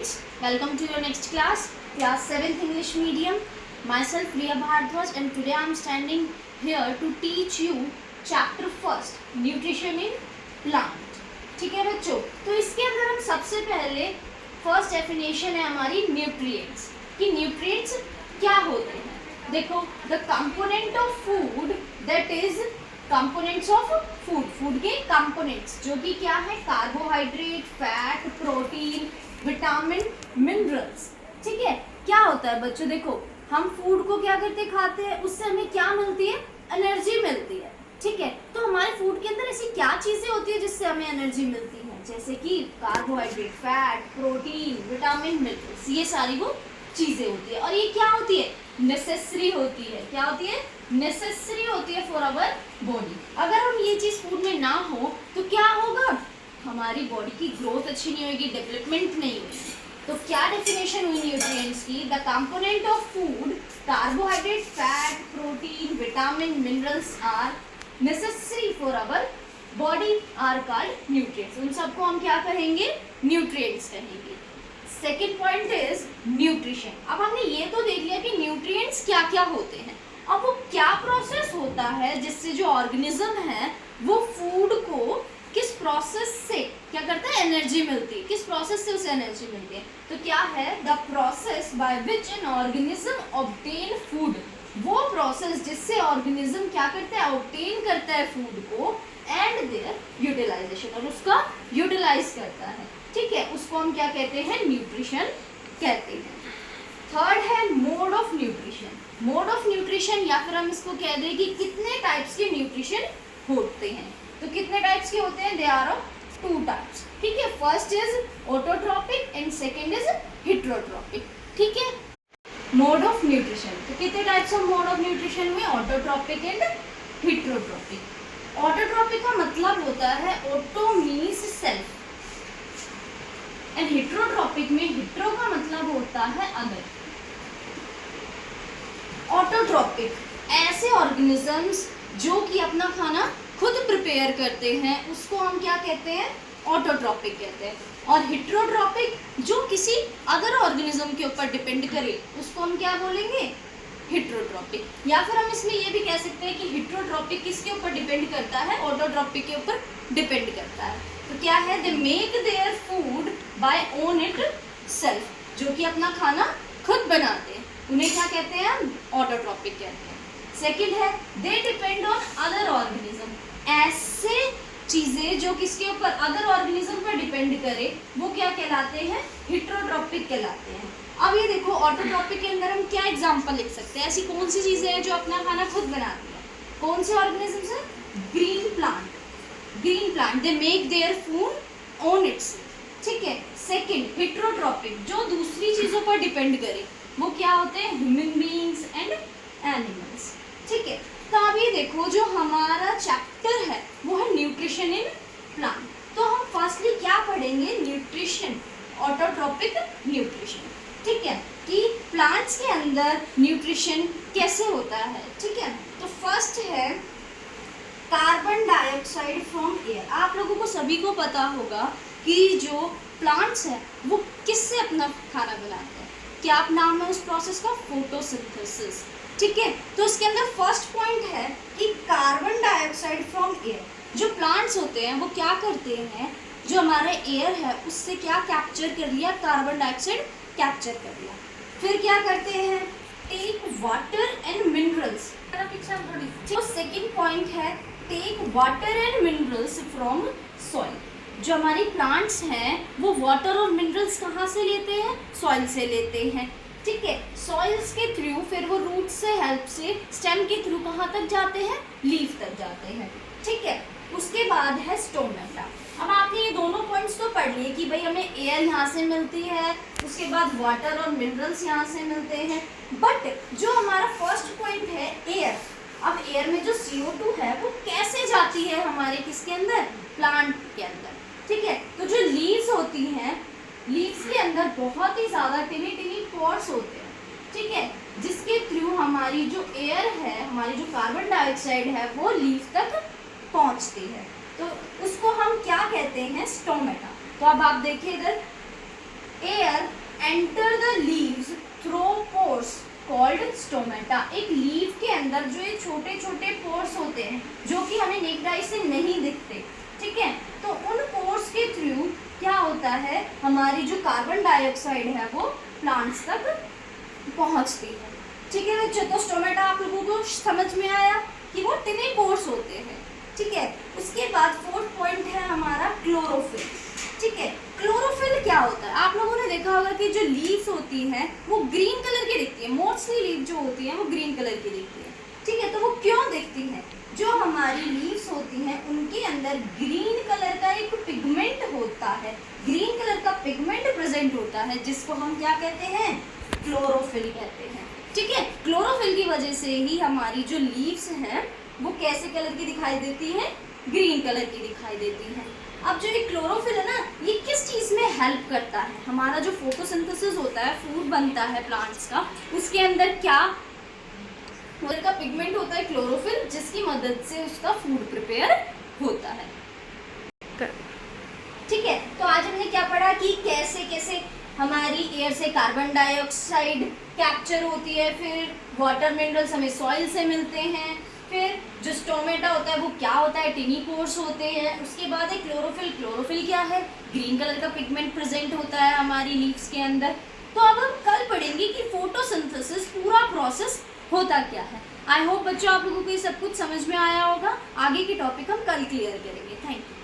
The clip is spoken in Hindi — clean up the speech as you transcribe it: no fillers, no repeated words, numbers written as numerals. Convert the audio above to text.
students, welcome to your next class, class 7th English medium. Myself Riya Bhardwaj and today I am standing here to teach you chapter first, nutrition in plant. ठीक है बच्चों, तो इसके अंदर हम सबसे पहले फर्स्ट डेफिनेशन है हमारी न्यूट्रिएंट्स कि न्यूट्रिएंट्स क्या होते हैं. देखो, the component of food that is components of food, food के कंपोनेंट्स जो कि क्या है, carbohydrate, fat, protein, vitamin, minerals. ठीक है, क्या होता है बच्चों, देखो हम फूड को क्या करते खाते हैं, उससे हमें क्या मिलती है, एनर्जी मिलती है. ठीक है, तो हमारे फूड के अंदर ऐसी क्या चीजें होती है जिससे हमें एनर्जी मिलती है, जैसे कि carbohydrate, fat, protein, vitamin, minerals, ये सारी वो चीजें होती है. और ये क्या होती है, नेसेसरी होती है. क्या होती है, नेसेसरी होती है फॉर आवर बॉडी. अगर हम ये चीज फूड में ना हो तो क्या होगा, हमारी बॉडी की ग्रोथ अच्छी नहीं होगी, डेवलपमेंट नहीं होगी. तो क्या डेफिनेशन हुई न्यूट्रिएंट्स की, the component of food, carbohydrate, fat, protein, vitamin, minerals are necessary for our body are called nutrients. उन सबको हम क्या कहेंगे, न्यूट्रिएंट्स कहेंगे. Second point is nutrition. अब हमने ये तो देख लिया कि न्यूट्रिएंट्स क्या क्या होते हैं. अब वो क्या प्रोसेस होता है जिससे जो ऑर्गेनिज्म है वो फूड को किस प्रोसेस से क्या करता है, एनर्जी मिलती है, किस प्रोसेस से उसे एनर्जी मिलती है. तो क्या है, the process by which an organism obtain food. वो प्रोसेस जिससे ऑर्गेनिज्म क्या करता है, ऑब्टेन करता है फूड को एंड देयर यूटिलाइजेशन, और उसका यूटिलाइज करता है. ठीक है, उसको हम क्या कहते हैं, न्यूट्रिशन कहते हैं. थर्ड है mode of nutrition. Mode of nutrition, या फिर हम इसको कह दें कि कितने टाइप्स के न्यूट्रिशन होते हैं. तो कितने टाइप्स के होते हैं, they are of two types. ठीक है, first is autotrophic and second is heterotrophic. ठीक है, मोड ऑफ न्यूट्रिशन, तो कितने types of mode of nutrition में, ऑटोट्रॉपिक एंड हेटेरोट्रॉपिक. ऑटोट्रॉपिक का मतलब होता है auto means self, and heterotrophic में हेटेरो का मतलब होता है अदर. ऑटोट्रॉपिक ऐसे ऑर्गेनिजम्स जो कि अपना खाना खुद प्रिपेयर करते हैं उसको हम क्या कहते हैं, ऑटोट्रॉपिक कहते हैं. और हेटेरोट्रॉपिक जो किसी अदर ऑर्गेनिज्म के ऊपर डिपेंड करे उसको हम क्या बोलेंगे, हेटेरोट्रॉपिक. या फिर हम इसमें ये भी कह सकते हैं कि हेटेरोट्रॉपिक किसके ऊपर डिपेंड करता है, ऑटोट्रॉपिक के ऊपर डिपेंड करता है. तो क्या है, they make their food by own it self, जो कि अपना खाना खुद बनाते हैं, उन्हें क्या कहते हैं, हम ऑटोट्रॉपिक कहते हैं. सेकेंड है, they depend on other organism. ऐसे चीजें जो किसके ऊपर, अदर ऑर्गेनिज्म पर डिपेंड करे वो क्या कहलाते हैं, हेटेरोट्रॉपिक कहलाते हैं. अब ये देखो, ऑटोट्रॉपिक के अंदर हम क्या एग्जांपल लिख सकते हैं, ऐसी कौन सी चीजें हैं जो अपना खाना खुद बनाती है, कौन से ऑर्गेनिजम्स हैं, green plant. Green plant they make their food on it's. ठीक है. सेकेंड, हेटेरोट्रॉपिक जो दूसरी चीजों पर डिपेंड करे वो क्या होते हैं, ह्यूमन बीइंग्स एंड एनिमल्स. ठीक है, तो अब ये देखो जो हमारा चैप्टर है वो है न्यूट्रिशन इन प्लांट. तो हम फर्स्टली क्या पढ़ेंगे, न्यूट्रिशन, ऑटोट्रॉपिक न्यूट्रिशन. ठीक है, कि प्लांट्स के अंदर न्यूट्रिशन कैसे होता है. ठीक है, तो फर्स्ट है कार्बन डाइऑक्साइड फ्रॉम एयर. आप लोगों को सभी को पता होगा कि जो प्लांट्स हैं वो किससे अपना खाना बनाते हैं, क्या नाम है उस प्रोसेस का, फोटोसिंथेसिस. ठीक है, तो इसके अंदर फर्स्ट पॉइंट है कि कार्बन डाइऑक्साइड फ्रॉम एयर. जो प्लांट्स होते हैं वो क्या करते हैं, जो हमारा एयर है उससे क्या कैप्चर कर लिया, कार्बन डाइऑक्साइड कैप्चर कर लिया. फिर क्या करते हैं, टेक वाटर एंड मिनरल्स. तो सेकेंड पॉइंट है take water and minerals from soil. जो हमारी प्लांट्स हैं वो वाटर और मिनरल्स कहाँ से लेते हैं, सॉइल से लेते हैं. ठीक है, सॉइल्स के थ्रू फिर वो रूट से हेल्प से स्टेम के थ्रू कहाँ तक जाते हैं, लीफ तक जाते हैं. ठीक है, उसके बाद है स्टोमेटा. अब आपने ये दोनों पॉइंट्स तो पढ़ लिए कि भाई हमें एयर यहाँ से मिलती है, उसके बाद वाटर और मिनरल्स यहाँ से मिलते हैं. बट जो हमारा फर्स्ट पॉइंट है एयर, अब एयर में जो CO2 है वो कैसे जाती है हमारे किसके अंदर, प्लांट के अंदर. ठीक है, तो जो लीव्स होती हैं, लीव्स के अंदर बहुत ही ज़्यादा टिनी टिनी पोर्स होते हैं. ठीक है, जिसके थ्रू हमारी जो एयर है, हमारी जो कार्बन डाइऑक्साइड है वो लीफ तक पहुंचती है. तो उसको हम क्या कहते हैं, स्टोमेटा. तो अब आप देखिए इधर, air enter the leaves through pores called stomata. एक लीव के अंदर जो ये छोटे छोटे पोर्स होते हैं जो कि हमें नेक्ड आई से नहीं दिखते, ठीक है, तो उन पोर्स के थ्रू क्या होता है, हमारी जो कार्बन डाइऑक्साइड है वो प्लांट्स तक पहुंचती है। ठीक है बच्चों, तो स्टोमेटा आप लोगों को समझ में आया कि वो टिनी पोर्स होते हैं। ठीक है, उसके बाद फोर्थ पॉइंट है हमारा क्लोरोफिल। ठीक है, क्लोरोफिल क्या होता है, आप लोगों ने देखा होगा कि जो लीव्स होती हैं वो ग्रीन कलर की दिखती है, मोस्टली लीव जो होती हैं वो ग्रीन कलर की दिखती है। ठीक है, तो वो क्यों दिखती है, जो हमारी लीव्स होती हैं उनके अंदर ग्रीन कलर का एक पिगमेंट होता है, ग्रीन कलर का पिगमेंट प्रेजेंट होता है जिसको हम क्या कहते हैं, क्लोरोफिल कहते हैं। ठीक है, क्लोरोफिल की वजह से ही हमारी जो लीव्स हैं वो कैसे कलर की दिखाई देती हैं, ग्रीन कलर की दिखाई देती हैं। अब जो ये क्लोरोफिल है ना, ये किस चीज़ में हेल्प करता है, हमारा जो फोटोसिंथेसिस होता है, फूड बनता है प्लांट्स का, उसके अंदर क्या कलर का पिगमेंट होता है, क्लोरोफिल, जिसकी मदद से उसका फूड प्रिपेयर होता है। ठीक है, तो आज हमने क्या पढ़ा कि कैसे कैसे हमारी एयर से कार्बन डाइऑक्साइड कैप्चर होती है, फिर वाटर मिनरल्स हमें सॉइल से मिलते हैं, फिर जो स्टोमेटा होता है वो क्या होता है, टिनी पोर्स होते हैं, उसके बाद है क्लोरोफिल। क्लोरोफिल क्या है, ग्रीन कलर का पिगमेंट प्रेजेंट होता है हमारी लीव्स के अंदर। तो अब हम कल पढ़ेंगे कि फोटोसिंथेसिस पूरा प्रोसेस होता क्या है। आई होप बच्चों आप लोगों को ये सब कुछ समझ में आया होगा। आगे के टॉपिक हम कल क्लियर करेंगे। Thank you.